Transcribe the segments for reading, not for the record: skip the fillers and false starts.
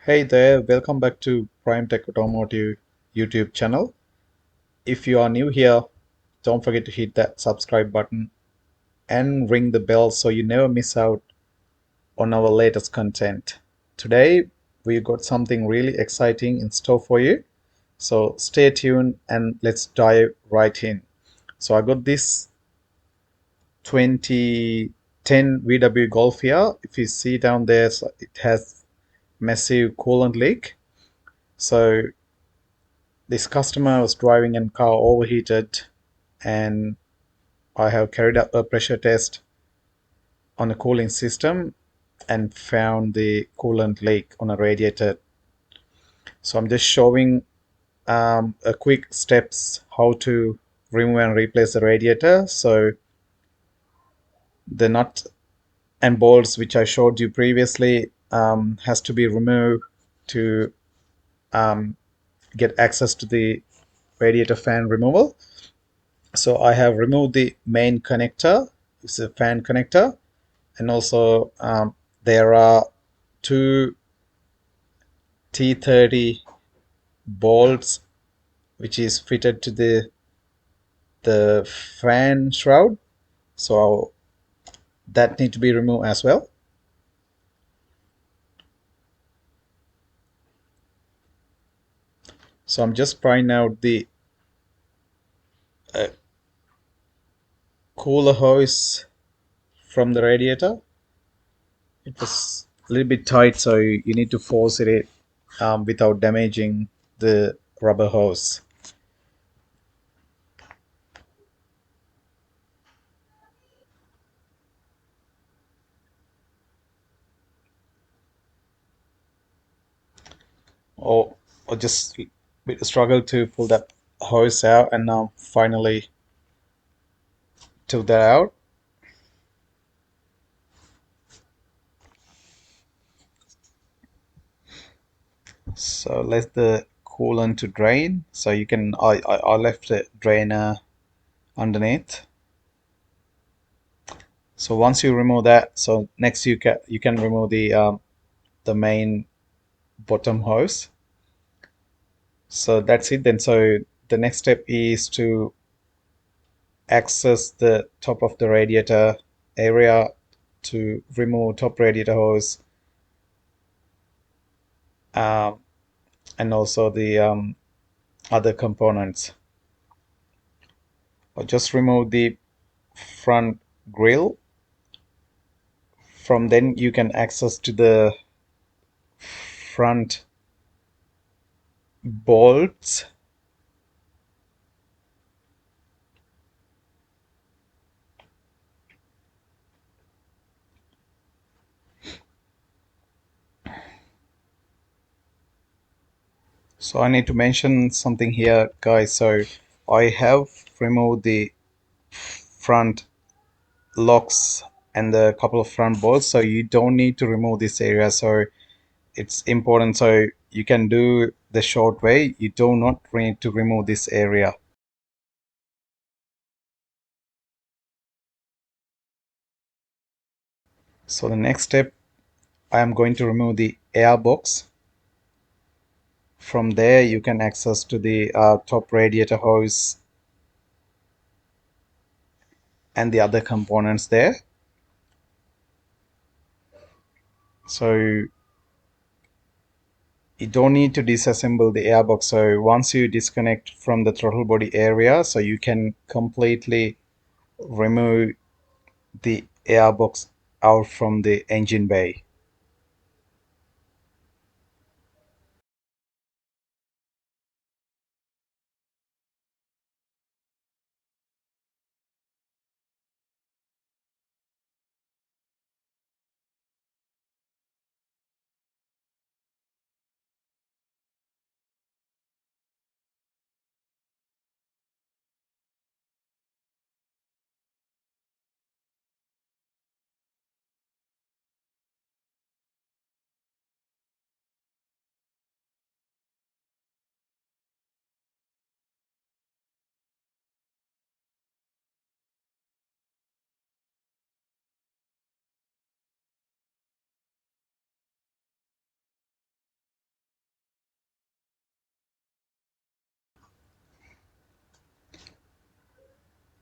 Hey there, welcome back to Prime Tech Automotive YouTube channel. If you are new here, don't forget to hit that subscribe button and ring the bell so you never miss out on our latest content. Today, we got something really exciting in store for you. So stay tuned and let's dive right in. So I got this 2010 VW Golf here. If you see down there, so it has massive coolant leak. So this customer was driving and car overheated, and I have carried out a pressure test on the cooling system and found the coolant leak on a radiator. So I'm just showing a quick steps how to remove and replace the radiator. So the nut and bolts which I showed you previously has to be removed to um, get access to the radiator fan removal. So I have removed the main connector, it's a fan connector, and also there are two T30 bolts which is fitted to the fan shroud, so that need to be removed as well. So I'm just prying out the uh, cooler hose from the radiator. It was a little bit tight, so you need to force it without damaging the rubber hose. Or just struggle to pull that hose out, and now finally took that out. So let the coolant to drain. So you can I left the drainer underneath. So once you remove that, so next you can remove the main bottom hose. So that's it then. So the next step is to access the top of the radiator area to remove top radiator hose, um, and also the other components. Or just remove the front grill. From then you can access to the front bolts. So I need to mention something here, guys. So I have removed the front locks and the couple of front bolts, so you don't need to remove this area. So it's important, so you can do the short way. You do not need to remove this area. So the next step, I am going to remove the airbox. From there you can access to the top radiator hose and the other components there. So you don't need to disassemble the airbox. So once you disconnect from the throttle body area, so you can completely remove the airbox out from the engine bay.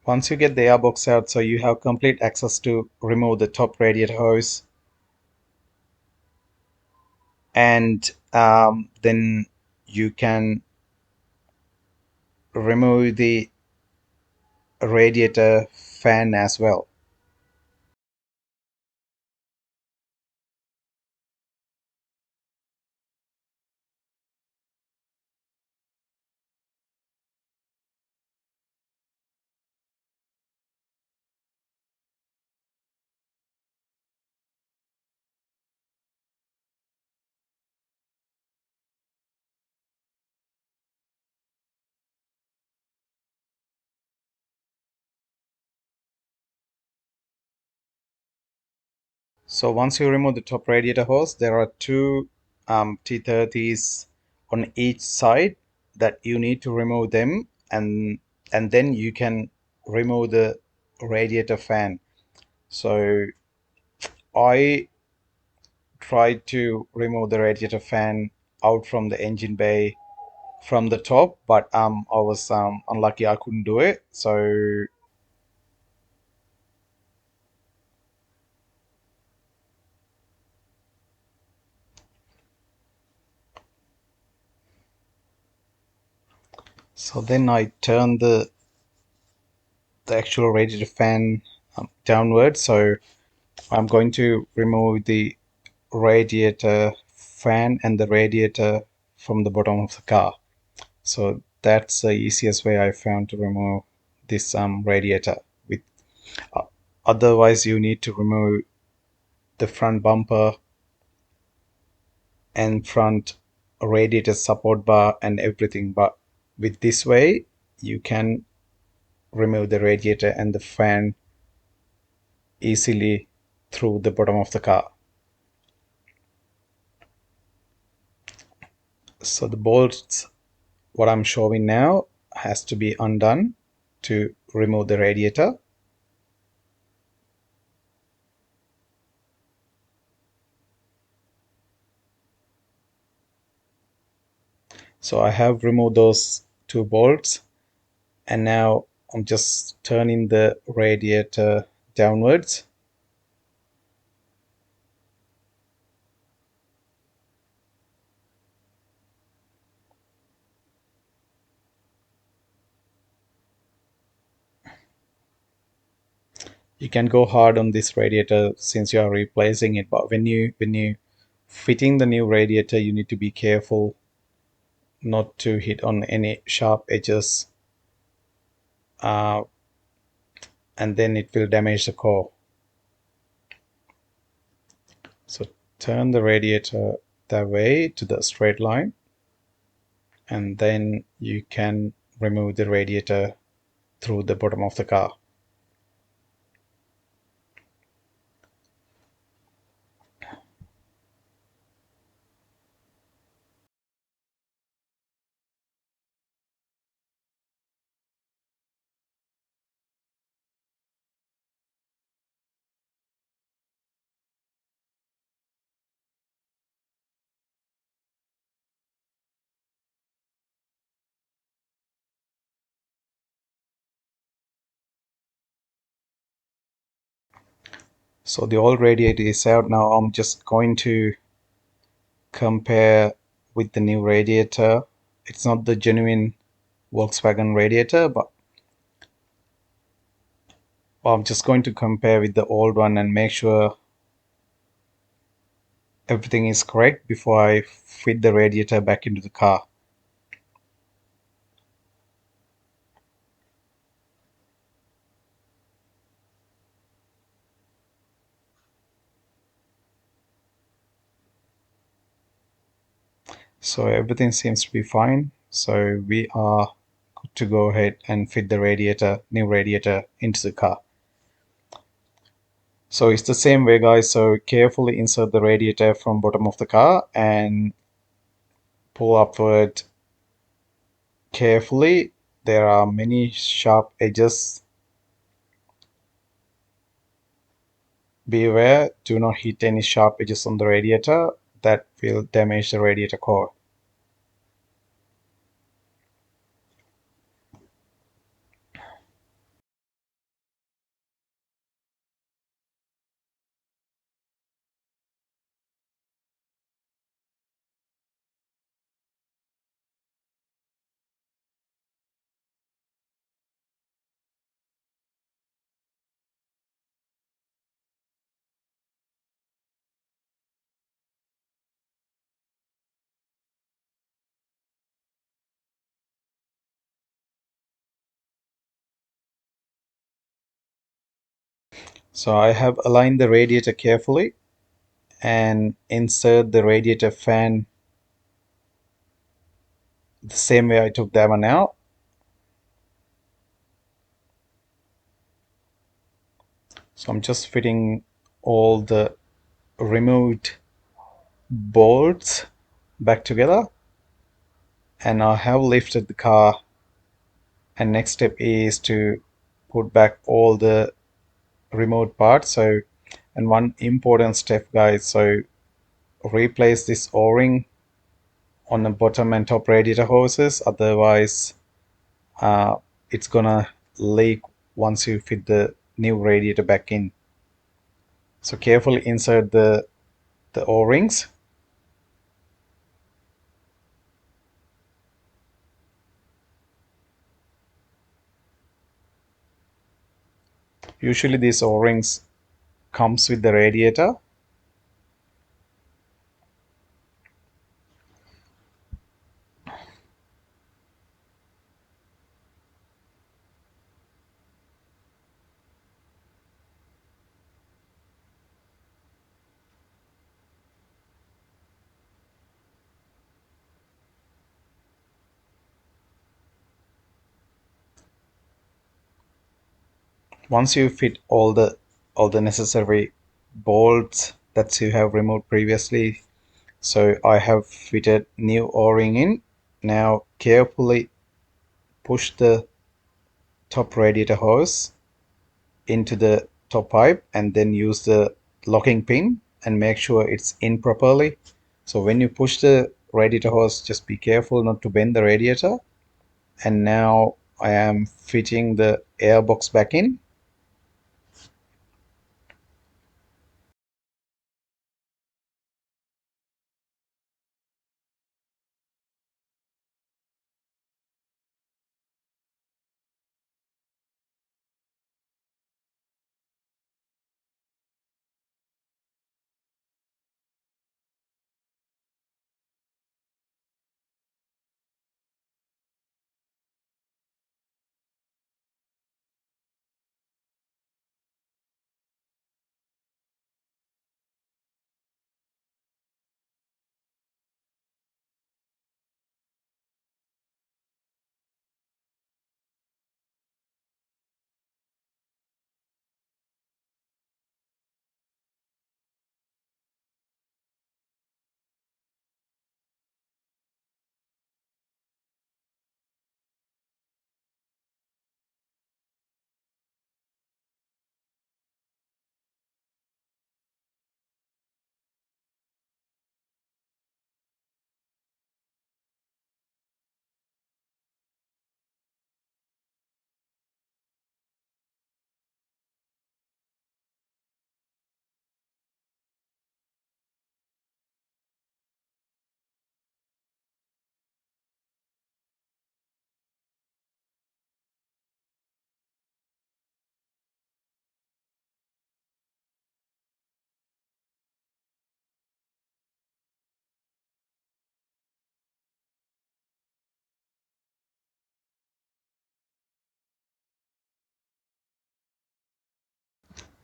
Once you get the airbox out, so you have complete access to remove the top radiator hose, and then you can remove the radiator fan as well. So once you remove the top radiator hose, there are two T30s on each side that you need to remove them, and then you can remove the radiator fan. So I tried to remove the radiator fan out from the engine bay from the top, but I was unlucky, I couldn't do it. So then I turned the actual radiator fan downward. So I'm going to remove the radiator fan and the radiator from the bottom of the car. So that's the easiest way I found to remove this radiator. With uh, Otherwise, you need to remove the front bumper and front radiator support bar and everything. But with this way, you can remove the radiator and the fan easily through the bottom of the car. So the bolts, what I'm showing now, has to be undone to remove the radiator. So I have removed those two bolts, and now I'm just turning the radiator downwards. You can go hard on this radiator since you are replacing it, but when you fitting the new radiator, you need to be careful not to hit on any sharp edges, uh, and then it will damage the core. So turn the radiator that way to the straight line, and then you can remove the radiator through the bottom of the car. So the old radiator is out now. I'm just going to compare with the new radiator. It's not the genuine Volkswagen radiator, but I'm just going to compare with the old one and make sure everything is correct before I fit the radiator back into the car. So everything seems to be fine. So we are good to go ahead and fit the new radiator into the car. So it's the same way, guys. So carefully insert the radiator from bottom of the car and pull upward carefully. There are many sharp edges. Be aware, do not hit any sharp edges on the radiator. That will damage the radiator core. So I have aligned the radiator carefully and insert the radiator fan the same way I took that one out. So I'm just fitting all the removed bolts back together, and I have lifted the car, and next step is to put back all the removed parts. So, and one important step, guys, so replace this o-ring on the bottom and top radiator hoses, otherwise uh, it's gonna leak once you fit the new radiator back in. So carefully insert the o-rings. Usually these o-rings comes with the radiator. Once you fit all the necessary bolts that you have removed previously, so I have fitted new o-ring in. Now carefully push the top radiator hose into the top pipe and then use the locking pin and make sure it's in properly. So when you push the radiator hose, just be careful not to bend the radiator. And now I am fitting the airbox back in.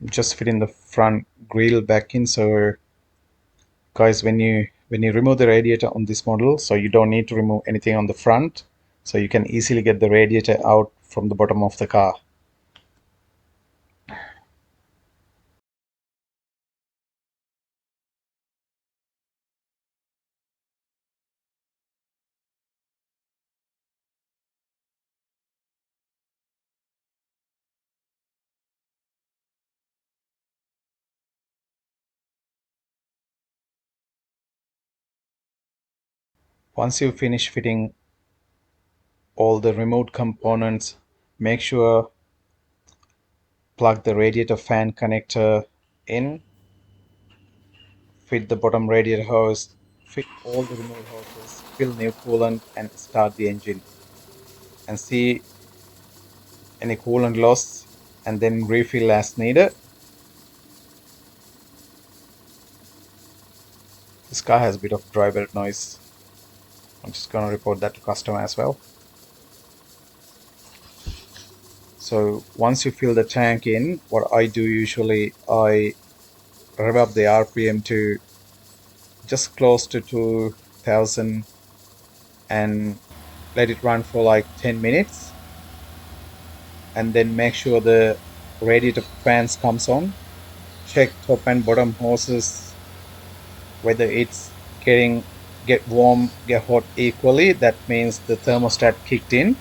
Just fitting the front grille back in. So guys, when you remove the radiator on this model, so you don't need to remove anything on the front, so you can easily get the radiator out from the bottom of the car. Once you finish fitting all the removed components, make sure plug the radiator fan connector in, fit the bottom radiator hose, fit all the removed hoses, fill new coolant and start the engine, and see any coolant loss and then refill as needed. This car has a bit of dry belt noise. I'm just gonna report that to customer as well. So once you fill the tank in, what I do usually, I rev up the RPM to just close to 2000 and let it run for like 10 minutes, and then make sure the radiator fans comes on. Check top and bottom hoses whether it's get warm, get hot equally. That means the thermostat kicked in.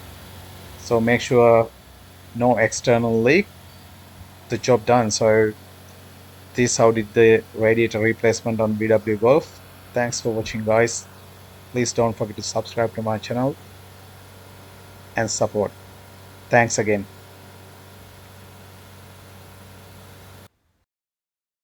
So make sure no external leak. The job done. So this how did the radiator replacement on VW Golf. Thanks for watching, guys. Please don't forget to subscribe to my channel and support. Thanks again.